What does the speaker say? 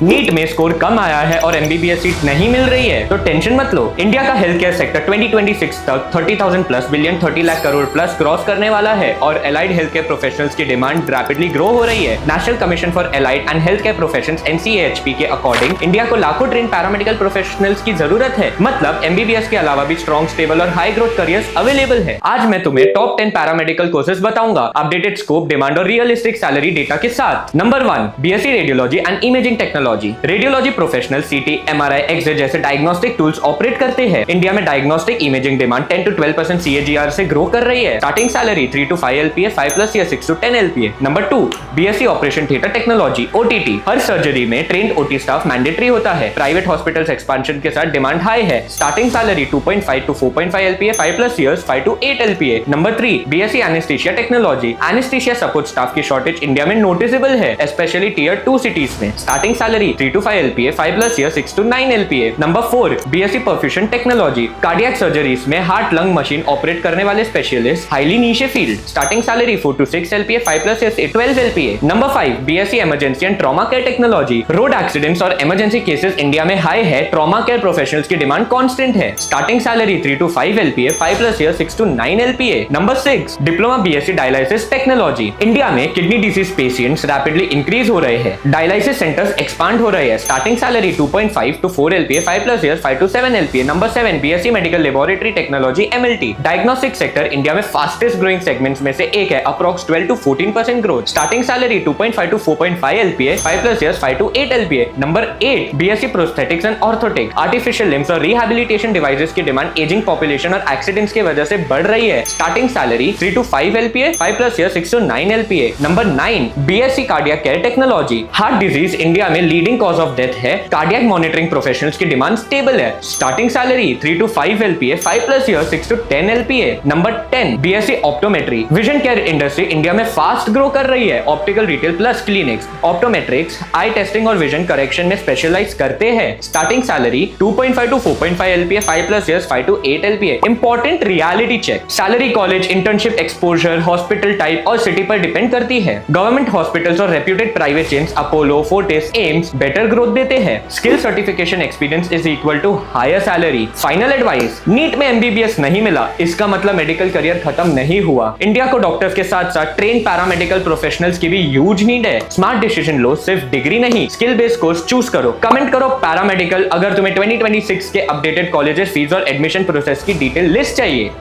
NEET में score कम आया है और एमबीबीएस सीट नहीं मिल रही है तो टेंशन मत लो। इंडिया का हेल्थ केयर सेक्टर 2026 तक 30,000 plus billion 30 lakh crore plus cross करने वाला है और एलाइड हेल्थ केयर प्रोफेशनल्स की डिमांड रैपिडली ग्रो हो रही है। National commission for allied and health care professions NCAHP के अकॉर्डिंग इंडिया को लाखों ट्रेन पैरामेडिकल प्रोफेशनल्स की जरूरत है। मतलब एमबीबीएस के अलावा भी स्ट्रॉन्ग, स्टेबल और हाई ग्रोथ करियर्स अवेलेबल है। आज मैं तुम्हें टॉप 10 पैरामेडिकल कोर्सेज बताऊंगा अपडेटेड स्कोप, डिमांड और रियलिस्टिक सैलरी डेटा के साथ। Number 1, BSc radiology and imaging technology. Radiology professional CT, MRI, x-ray जैसे डायग्नोस्टिक टूल्स ऑपरेट करते हैं। इंडिया में diagnostic imaging demand 10 to 12% CAGR से ग्रो कर रही है। स्टार्टिंग सैलरी 3 to 5 LPA, 5+ या 6 to 10 LPA। Number 2, BSc operation theatre technology OTT। Her surgery में ट्रेंड OT स्टाफ मैंडेटरी होता है। प्राइवेट हॉस्पिटल्स एक्सपेंशन के साथ डिमांड हाई है। Starting salary 2.5 to 4.5 LPA, 5+ years, 5 to 8 LPA। Number 3, BSc anaesthesia technology. Anaesthesia support staff की shortage India में noticeable है, specially tier 2 cities में। Starting salary 3 to 5 LPA, 5+ years, 6 to 9 LPA। Number 4, BSc perfusion technology. Cardiac surgeries में heart lung machine operate करने वाले specialist, highly niche field. Starting salary 4 to 6 LPA, 5+ years, 12 LPA। Number 5, BSc emergency and trauma care technology. Road accidents और emergency cases India में high है। Trauma care professionals की demand constant है। Starting salary 3 to 5 LPA, 5+ years, 6 to 9 LPA। Number 6, diploma BSc dialysis technology. India में kidney disease patients rapidly increase हो रहे हैं। Dialysis centres expand हो रहे हैं। Starting salary 2.5 to 4 LPA, 5+ years, 5 to 7 LPA। Number 7, BSc medical laboratory technology MLT। Diagnostic sector India में fastest growing segments में से एक है, approx 12 to 14% growth. Starting salary 2.5 to 4.5 LPA, 5+ years, 5 to 8 LPA। Number 8, BSc prosthetics and orthotic. Artificial limbs और rehabilitation devices की demand ageing population और accidents की वजह से बढ़ रही है। Starting salary 3 to 5 LPA, 5+ years, 6 to 9 LPA। Number 9, BSc cardiac care technology. Heart disease India में लीडिंग कॉज ऑफ डेथ है। कार्डियक मॉनिटरिंग प्रोफेशनल्स की डिमांड स्टेबल है। Starting salary 3 to 5 LPA, 5+ years, 6 to 10 LPA। Number 10, BSc optometry. Vision care industry India में fast grow कर रही है। Optical retail plus clinics, optometrics, eye testing और vision correction में specialise करते हैं। Starting salary 2.5 to 4.5 LPA, 5+ years, 5 to 8 LPA। Important reality check. Salary college, internship, exposure, hospital type और city पर डिपेंड करती है। गवर्नमेंट हॉस्पिटल्स और reputed private chains Apollo, Fortis, AIIMS better growth देते हैं। Skill certification experience is equal to higher salary. Final advice, NEET में MBBS नहीं मिला इसका मतलब मेडिकल करियर खत्म नहीं हुआ। इंडिया को डॉक्टर्स के साथ साथ ट्रेन पैरामेडिकल प्रोफेशनल्स की भी ह्यूज नीड है। स्मार्ट डिसीजन लो, सिर्फ डिग्री नहीं स्किल बेस्ड कोर्स चूज करो। कमेंट करो पैरामेडिकल अगर तुम्हें 2026 के अपडेटेड कॉलेजेस, फीस और एडमिशन प्रोसेस की डिटेल लिस्ट चाहिए।